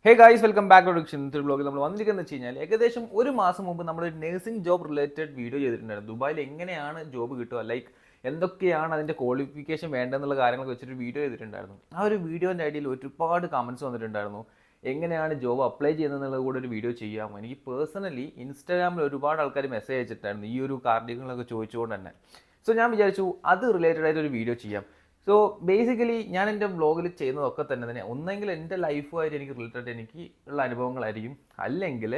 Hey guys welcome back to diction ബ്ലോഗിൽ നമ്മൾ വന്നിരിക്കുന്നത് വെച്ച് കഴിഞ്ഞാൽ ഏകദേശം ഒരു മാസം മുമ്പ് നമ്മൾ നഴ്സിംഗ് ജോബ് റിലേറ്റഡ് വീഡിയോ ചെയ്തിട്ടുണ്ടായിരുന്നു. ദുബായിൽ എങ്ങനെയാണ് ജോബ് കിട്ടുക, ലൈക്ക് എന്തൊക്കെയാണ് അതിൻ്റെ ക്വാളിഫിക്കേഷൻ വേണ്ടതെന്നുള്ള കാര്യങ്ങളൊക്കെ വെച്ചിട്ട് വീഡിയോ ചെയ്തിട്ടുണ്ടായിരുന്നു. ആ ഒരു വീഡിയോൻ്റെ ഐഡിയയിൽ ഒരുപാട് കമൻറ്റ്സ് വന്നിട്ടുണ്ടായിരുന്നു. എങ്ങനെയാണ് ജോബ് അപ്ലൈ ചെയ്യുന്നതെന്നുള്ളത് കൂടെ ഒരു വീഡിയോ ചെയ്യാമോ? എനിക്ക് പേഴ്സണലി ഇൻസ്റ്റാഗ്രാമിൽ ഒരുപാട് ആൾക്കാർ മെസ്സേജ് അയച്ചിട്ടായിരുന്നു ഈ ഒരു കാര്യങ്ങളൊക്കെ ചോദിച്ചുകൊണ്ട് തന്നെ. സോ ഞാൻ വിചാരിച്ചു അത് റിലേറ്റഡ് ആയിട്ട് ഒരു വീഡിയോ ചെയ്യാം. സോ ബേസിക്കലി ഞാൻ എൻ്റെ വ്ളോഗിൽ ചെയ്യുന്നതൊക്കെ തന്നെ ഒന്നെങ്കിൽ എൻ്റെ ലൈഫുമായിട്ട് എനിക്ക് റിലേറ്റഡ് എനിക്ക് ഉള്ള അനുഭവങ്ങളായിരിക്കും, അല്ലെങ്കിൽ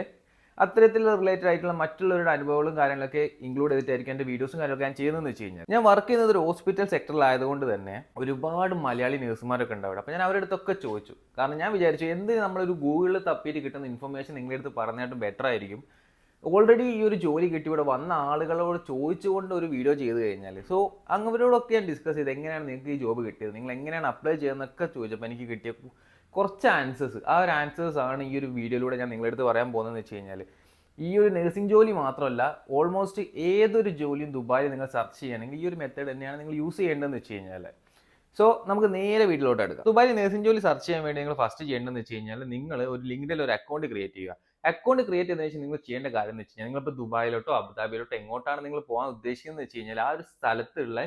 അത്തരത്തിൽ റിലേറ്റഡ് ആയിട്ടുള്ള മറ്റുള്ളവരുടെ അനുഭവങ്ങളും കാര്യങ്ങളൊക്കെ ഇൻക്ലൂഡ് ചെയ്തിട്ടായിരിക്കും എൻ്റെ വീഡിയോസും കാര്യങ്ങളൊക്കെ ഞാൻ ചെയ്യുന്നതെന്ന് വെച്ച് കഴിഞ്ഞാൽ, ഞാൻ വർക്ക് ചെയ്യുന്നത് ഒരു ഹോസ്പിറ്റൽ സെക്ടറിലായതുകൊണ്ട് തന്നെ ഒരുപാട് മലയാളി നഴ്സുമാരൊക്കെ ഉണ്ട് അവിടെ. അപ്പോൾ ഞാൻ അവരുടെ അടുത്തൊക്കെ ചോദിച്ചു. കാരണം ഞാൻ വിചാരിച്ചു എന്ത് നമ്മളൊരു ഗൂഗിളിൽ തപ്പിയിട്ട് കിട്ടുന്ന ഇൻഫർമേഷൻ നിങ്ങളുടെ അടുത്ത് പറഞ്ഞായിട്ടും ബെറ്റർ ആയിരിക്കും. ഓൾറെഡി ഈ ഒരു ജോലി കിട്ടി ഇവിടെ വന്ന ആളുകളോട് ചോദിച്ചുകൊണ്ട് ഒരു വീഡിയോ ചെയ്ത് കഴിഞ്ഞാൽ, സോ അവരോടൊക്കെ ഞാൻ ഡിസ്കസ് ചെയ്ത് എങ്ങനെയാണ് നിങ്ങൾക്ക് ഈ ജോബ് കിട്ടിയത്, നിങ്ങൾ എങ്ങനെയാണ് അപ്ലൈ ചെയ്യുന്നതൊക്കെ ചോദിച്ചപ്പോൾ എനിക്ക് കിട്ടിയ കുറച്ച് ആൻസേഴ്സ്, ആ ഒരു ആൻസേഴ്സ് ആണ് ഈ ഒരു വീഡിയോയിലൂടെ ഞാൻ നിങ്ങളുടെ അടുത്ത് പറയാൻ പോകുന്നതെന്ന് വെച്ച് കഴിഞ്ഞാൽ, ഈ ഒരു നഴ്സിംഗ് ജോലി മാത്രമല്ല ഓൾമോസ്റ്റ് ഏതൊരു ജോലിയും ദുബായിൽ നിങ്ങൾ സെർച്ച് ചെയ്യുകയാണെങ്കിൽ ഈ ഒരു മെത്തേഡ് തന്നെയാണ് നിങ്ങൾ യൂസ് ചെയ്യേണ്ടതെന്ന് വെച്ച് കഴിഞ്ഞാൽ. സോ നമുക്ക് നേരെ വീട്ടിലോട്ട് എടുക്കാം. ദുബായിൽ നഴ്സിംഗ് ജോലി സെർച്ച് ചെയ്യാൻ വേണ്ടി നിങ്ങൾ ഫസ്റ്റ് ചെയ്യേണ്ടതെന്ന് വെച്ച് കഴിഞ്ഞാൽ, നിങ്ങൾ ഒരു ലിങ്ക്ഡിൽ ഒരു അക്കൗണ്ട് ക്രിയേറ്റ് ചെയ്യുക. അക്കൗണ്ട് ക്രിയേറ്റ് ചെയ്തതിനു ശേഷം നിങ്ങൾ ചെയ്യേണ്ട കാര്യം എന്ന് വെച്ച് കഴിഞ്ഞാൽ, നിങ്ങളിപ്പോൾ ദുബായിലോട്ടോ അബുദാബിയിലോട്ടോ എങ്ങോട്ടാണ് നിങ്ങൾ പോകാൻ ഉദ്ദേശിക്കുന്നത് വെച്ച് കഴിഞ്ഞാൽ, ആ ഒരു സ്ഥലത്തുള്ള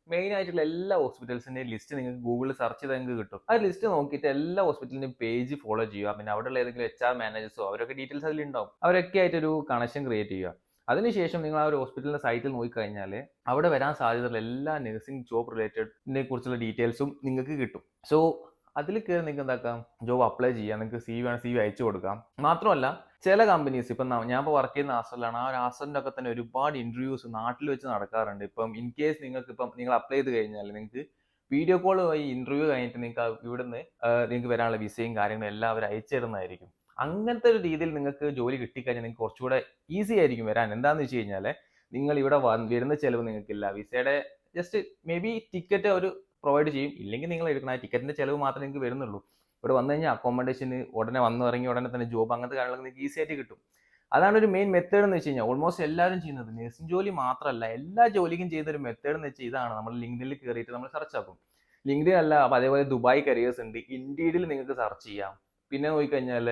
മെയിൻ ആയിട്ടുള്ള എല്ലാ ഹോസ്പിറ്റൽസിൻ്റെയും ലിസ്റ്റ് നിങ്ങൾക്ക് ഗൂഗിളിൽ സെർച്ച് ചെയ്താൽ നിങ്ങൾക്ക് കിട്ടും. ആ ലിസ്റ്റ് നോക്കിയിട്ട് എല്ലാ ഹോസ്പിറ്റലിൻ്റെയും പേജ് ഫോളോ ചെയ്യുക. പിന്നെ അവിടെയുള്ള ഏതെങ്കിലും HR മാനേജേഴ്സോ അവരൊക്കെ ഡീറ്റെയിൽസ് അതിലുണ്ടാവും, അവരൊക്കെ ആയിട്ടൊരു കണക്ഷൻ ക്രിയേറ്റ് ചെയ്യുക. അതിനുശേഷം നിങ്ങൾ ആ ഒരു ഹോസ്പിറ്റലിന്റെ സൈറ്റിൽ നോക്കിക്കഴിഞ്ഞാൽ അവിടെ വരാൻ സാധ്യതയുള്ള എല്ലാ നഴ്സിംഗ് ജോബ് റിലേറ്റഡിനെ കുറിച്ചുള്ള ഡീറ്റെയിൽസും നിങ്ങൾക്ക് കിട്ടും. സോ അതിൽ കയറി നിങ്ങൾക്ക് എന്താക്കാം, ജോബ് അപ്ലൈ ചെയ്യാം. നിങ്ങൾക്ക് CV അയച്ചു കൊടുക്കാം. മാത്രമല്ല ചില കമ്പനീസ്, ഇപ്പം ഞാൻ ഇപ്പോൾ വർക്ക് ചെയ്യുന്ന ആസറിലാണ്, ആ ഒരു ആസറിൻ്റെ ഒക്കെ തന്നെ ഒരുപാട് ഇൻ്റർവ്യൂസ് നാട്ടിൽ വെച്ച് നടക്കാറുണ്ട്. ഇപ്പം ഇൻ കേസ് നിങ്ങൾ അപ്ലൈ ചെയ്ത് കഴിഞ്ഞാൽ നിങ്ങൾക്ക് വീഡിയോ കോൾ വഴി ഇൻ്റർവ്യൂ കഴിഞ്ഞിട്ട് നിങ്ങൾക്ക് ഇവിടുന്ന് നിങ്ങൾക്ക് വരാനുള്ള വിസയും കാര്യങ്ങളും എല്ലാം അവർ അയച്ചു തരുന്നതായിരിക്കും. അങ്ങനത്തെ ഒരു രീതിയിൽ നിങ്ങൾക്ക് ജോലി കിട്ടിക്കഴിഞ്ഞാൽ നിങ്ങൾക്ക് കുറച്ചുകൂടെ ഈസി ആയിരിക്കും വരാൻ. എന്താണെന്ന് വെച്ച് കഴിഞ്ഞാൽ, നിങ്ങൾ ഇവിടെ വരുന്ന ചിലവ് നിങ്ങൾക്കില്ല. വിസയുടെ ജസ്റ്റ് മേ ബി ടിക്കറ്റ് അവർ പ്രൊവൈഡ് ചെയ്യും, ഇല്ലെങ്കിൽ നിങ്ങൾ എടുക്കണം. ആ ടിക്കറ്റിന്റെ ചിലവ് മാത്രമേ നിങ്ങൾക്ക് വരുന്നുള്ളൂ. ഇവിടെ വന്നു കഴിഞ്ഞാൽ അക്കോമഡേഷന് ഉടനെ ഇറങ്ങി ഉടനെ തന്നെ ജോബ്, അങ്ങനത്തെ കാര്യങ്ങളൊക്കെ നിങ്ങൾക്ക് ഈസി ആയിട്ട് കിട്ടും. അതാണ് ഒരു മെയിൻ മെത്തേഡ് എന്ന് വെച്ച് കഴിഞ്ഞാൽ. ഓൾമോസ്റ്റ് എല്ലാവരും ചെയ്യുന്നത് നഴ്സിംഗ് ജോലി മാത്രമല്ല, എല്ലാ ജോലിക്കും ചെയ്യുന്ന ഒരു മെത്തേഡ് എന്ന് വെച്ചാൽ ഇതാണ്. നമ്മൾ ലിങ്ക്ഡിനിൽ കയറിയിട്ട് നമ്മൾ സെർച്ച് ആക്കും. ലിങ്ക്ഡിൻ അല്ല, അപ്പോൾ അതേപോലെ ദുബായ് കരിയേഴ്സ് ഉണ്ട്, ഇൻഡീഡിൽ നിങ്ങൾക്ക് സെർച്ച് ചെയ്യാം. പിന്നെ നോക്കിക്കഴിഞ്ഞാൽ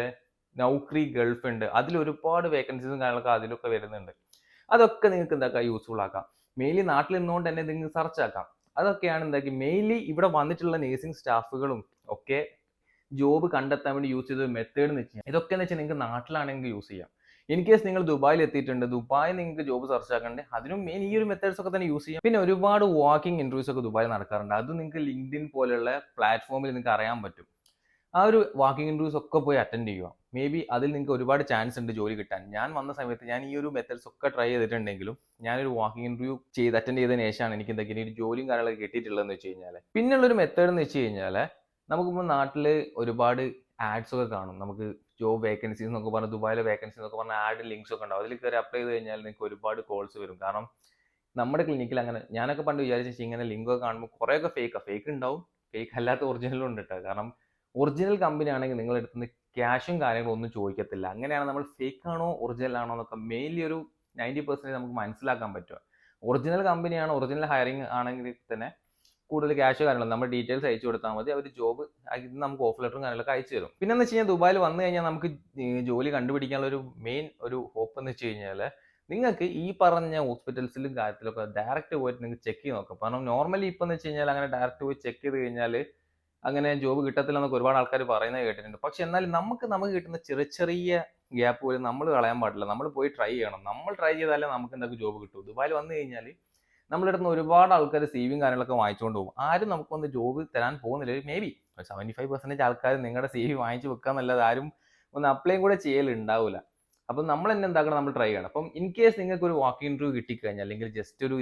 നൗക്രി ഗൾഫ് ഉണ്ട്, അതിൽ ഒരുപാട് വേക്കൻസീസും കാര്യങ്ങളൊക്കെ അതിലൊക്കെ വരുന്നുണ്ട്. അതൊക്കെ നിങ്ങൾക്ക് എന്താക്കാം, യൂസ്ഫുൾ ആക്കാം. മെയിൻലി നാട്ടിൽ നിന്നുകൊണ്ട് തന്നെ നിങ്ങൾക്ക് സെർച്ച് ആക്കാം. അതൊക്കെയാണ് എന്താക്കി മെയിൻലി ഇവിടെ വന്നിട്ടുള്ള നേഴ്സിംഗ് സ്റ്റാഫുകളും ഒക്കെ ജോബ് കണ്ടെത്താൻ വേണ്ടി യൂസ് ചെയ്ത മെത്തേഡ് എന്ന് വെച്ചാൽ, ഇതൊക്കെ എന്ന് വെച്ചാൽ നിങ്ങൾക്ക് നാട്ടിലാണെങ്കിൽ യൂസ് ചെയ്യാം. ഇൻ കേസ് നിങ്ങൾ ദുബായിൽ എത്തിയിട്ടുണ്ട്, ദുബായിൽ നിങ്ങൾക്ക് ജോബ് സെർച്ച് ആക്കണ്ടേ, അതിനും മെയിൻ ഈ ഒരു മെത്തേഡ്സ് ഒക്കെ തന്നെ യൂസ് ചെയ്യാം. പിന്നെ ഒരുപാട് വാക്കിംഗ് ഇന്റർവ്യൂസ് ഒക്കെ ദുബായിൽ നടക്കാറുണ്ട്. അത് നിങ്ങൾക്ക് ലിങ്ക്ഡിൻ പോലുള്ള പ്ലാറ്റ്ഫോമിൽ നിങ്ങൾക്ക് അറിയാൻ പറ്റും. ആ ഒരു വാക്കിംഗ് ഇന്റർവ്യൂസ് ഒക്കെ പോയി അറ്റൻഡ് ചെയ്യുക. മേ ബി അതിൽ നിങ്ങൾക്ക് ഒരുപാട് ചാൻസ് ഉണ്ട് ജോലി കിട്ടാൻ. ഞാൻ വന്ന സമയത്ത് ഞാൻ ഈ ഒരു മെത്തേഡ്സ് ഒക്കെ ട്രൈ ചെയ്തിട്ടുണ്ടെങ്കിലും ഞാനൊരു വാക്കിംഗ് ഇന്റർവ്യൂ അറ്റൻഡ് ചെയ്തതിന് ശേഷമാണ് എനിക്ക് എന്തെങ്കിലും ഒരു ജോലിയും കാര്യങ്ങളൊക്കെ കിട്ടിയിട്ടുള്ളതെന്ന് വെച്ച് കഴിഞ്ഞാൽ. പിന്നെയുള്ളൊരു മെത്തേഡ് എന്ന് വെച്ച് കഴിഞ്ഞാൽ, നമുക്കിപ്പോൾ നാട്ടിൽ ഒരുപാട് ആഡ്സ് ഒക്കെ കാണും. നമുക്ക് ജോബ് വേക്കൻസീസ് എന്നൊക്കെ പറഞ്ഞാൽ, ദുബായിലെ വേക്കൻസീസ് എന്നൊക്കെ പറഞ്ഞാൽ ആഡ് ലിങ്ക്സ് ഒക്കെ ഉണ്ടാവും. അതിൽ കയറി അപ്ലൈ ചെയ്ത് കഴിഞ്ഞാൽ നിങ്ങൾക്ക് ഒരുപാട് കോൾസ് വരും. കാരണം നമ്മുടെ ക്ലിനിക്കിൽ അങ്ങനെ, ഞാനൊക്കെ പണ്ട് വിചാരിച്ചു ഇങ്ങനെ ലിങ്ക് ഒക്കെ കാണുമ്പോൾ കുറേയൊക്കെ ഫേക്ക് ഉണ്ടാവും, ഫേക്ക് അല്ലാത്ത ഒറിജിനലും ഉണ്ട് കേട്ടോ. കാരണം ഒറിജിനൽ കമ്പനി ആണെങ്കിൽ നിങ്ങളുടെ അടുത്ത് നിന്ന് ക്യാഷും കാര്യങ്ങളും ഒന്നും ചോദിക്കത്തില്ല. അങ്ങനെയാണ് നമ്മൾ ഫേക്ക് ആണോ ഒറിജിനൽ ആണോ എന്നൊക്കെ മെയിൻലി ഒരു 90% നമുക്ക് മനസ്സിലാക്കാൻ പറ്റുക. ഒറിജിനൽ കമ്പനിയാണ്, ഒറിജിനൽ ഹയറിംഗ് ആണെങ്കിൽ തന്നെ കൂടുതൽ ക്യാഷ് കാര്യങ്ങളും നമ്മൾ ഡീറ്റെയിൽസ് അയച്ചു കൊടുത്താൽ മതി, അവർ ജോബ് നമുക്ക് ഓഫ് ലെറ്ററും കാര്യങ്ങളൊക്കെ അയച്ചു തരും. പിന്നെ എന്ന് വെച്ച് കഴിഞ്ഞാൽ, ദുബായിൽ വന്നു കഴിഞ്ഞാൽ നമുക്ക് ജോലി കണ്ടുപിടിക്കാനുള്ള ഒരു മെയിൻ ഒരു ഹോപ്പ് എന്ന് വെച്ച് കഴിഞ്ഞാൽ, നിങ്ങൾക്ക് ഈ പറഞ്ഞ ഹോസ്പിറ്റൽസിലും കാര്യത്തിലൊക്കെ ഡയറക്റ്റ് പോയിട്ട് നിങ്ങൾക്ക് ചെക്ക് ചെയ്ത് നോക്കാം. കാരണം നോർമലി ഇപ്പം എന്ന് വെച്ച് കഴിഞ്ഞാൽ അങ്ങനെ ഡയറക്റ്റ് പോയി ചെക്ക് ചെയ്ത് കഴിഞ്ഞാൽ അങ്ങനെ ജോബ് കിട്ടത്തില്ല എന്നൊക്കെ ഒരുപാട് ആൾക്കാർ പറയുന്നത് കേട്ടിട്ടുണ്ട്. പക്ഷെ എന്നാലും നമുക്ക് കിട്ടുന്ന ചെറിയ ഗ്യാപ്പ് പോലും നമ്മൾ കളയാൻ പാടില്ല. നമ്മൾ പോയി ട്രൈ ചെയ്യണം. നമ്മൾ ട്രൈ ചെയ്താലേ നമുക്ക് എന്തൊക്കെ ജോബ് കിട്ടും. ദുബായിൽ വന്നു കഴിഞ്ഞാൽ നമ്മുടെ അടുത്ത് ഒരുപാട് ആൾക്കാർ സിവിയും കാര്യങ്ങളൊക്കെ വാങ്ങിച്ചുകൊണ്ട് പോകും. ആരും നമുക്കൊന്ന് ജോബ് തരാൻ പോകുന്നില്ല. മേ ബി 75% ആൾക്കാർ നിങ്ങളുടെ CV വാങ്ങിച്ചു വെക്കാന്നല്ലാതെ ആരും ഒന്ന് അപ്ലൈയും കൂടെ ചെയ്യലുണ്ടാവില്ല. അപ്പം നമ്മൾ തന്നെ എന്താക്കണം, നമ്മൾ ട്രൈ ചെയ്യണം. അപ്പം ഇൻ കേസ് നിങ്ങൾക്ക് ഒരു വാക്കിംഗ് ഇന്റർവ്യൂ കിട്ടിക്കഴിഞ്ഞാൽ, അല്ലെങ്കിൽ ജസ്റ്റ് ഒരു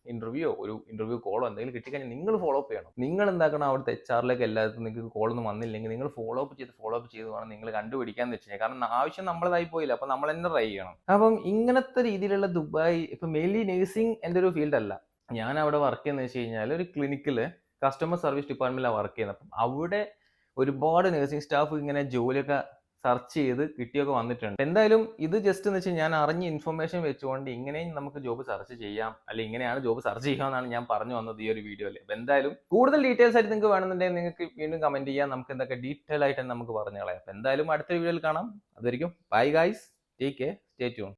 ഇന്റർവ്യൂ കോളോ എന്തെങ്കിലും കിട്ടിക്കഴിഞ്ഞാൽ നിങ്ങൾ ഫോളോ അപ്പ് ചെയ്യണം. നിങ്ങൾ എന്താക്കണം, അവിടുത്തെ HR എല്ലാവർക്കും നിങ്ങൾക്ക് കോളൊന്നും വന്നില്ലെങ്കിൽ നിങ്ങൾ ഫോളോ അപ്പ് ചെയ്ത് വേണം നിങ്ങൾ കണ്ടുപിടിക്കാന്ന് വെച്ച് കഴിഞ്ഞാൽ. കാരണം ആവശ്യം നമ്മളതായി പോയില്ല, അപ്പൊ നമ്മൾ തന്നെ ട്രൈ ചെയ്യണം. അപ്പം ഇങ്ങനത്തെ രീതിയിലുള്ള ദുബായ് ഇപ്പൊ മെയിൻലി നേഴ്സിംഗ് എൻ്റെ ഒരു ഫീൽഡ് അല്ല. ഞാൻ അവിടെ വർക്ക് ചെയ്യുന്നത് വെച്ച് കഴിഞ്ഞാൽ ഒരു ക്ലിനിക്കില് കസ്റ്റമർ സർവീസ് ഡിപ്പാർട്ട്മെന്റിലാണ് വർക്ക് ചെയ്യുന്നത്. അപ്പം അവിടെ ഒരുപാട് നേഴ്സിംഗ് സ്റ്റാഫ് ഇങ്ങനെ ജോലിയൊക്കെ സെർച്ച് ചെയ്ത് കിട്ടിയൊക്കെ വന്നിട്ടുണ്ട്. എന്തായാലും ഇത് ജസ്റ്റ് എന്ന് വെച്ചാൽ ഞാൻ അറിഞ്ഞ ഇൻഫർമേഷൻ വെച്ചുകൊണ്ട് ഇങ്ങനെയും നമുക്ക് ജോബ് സെർച്ച് ചെയ്യാം, അല്ലെങ്കിൽ ഇങ്ങനെയാണ് ജോബ് സെർച്ച് ചെയ്യാമെന്നാണ് ഞാൻ പറഞ്ഞു വന്നത് ഈ ഒരു വീഡിയോയിൽ. അപ്പോൾ എന്തായാലും കൂടുതൽ ഡീറ്റെയിൽസ് ആയിട്ട് നിങ്ങൾക്ക് വേണമെന്നുണ്ടെങ്കിൽ നിങ്ങൾക്ക് വീണ്ടും കമന്റ് ചെയ്യാം, നമുക്ക് എന്തൊക്കെ ഡീറ്റെയിൽ ആയിട്ട് നമുക്ക് പറഞ്ഞു കളയാം. അപ്പോൾ എന്തായാലും അടുത്ത വീഡിയോയിൽ കാണാം. അതുവരെയും bye guys, take care, stay tune.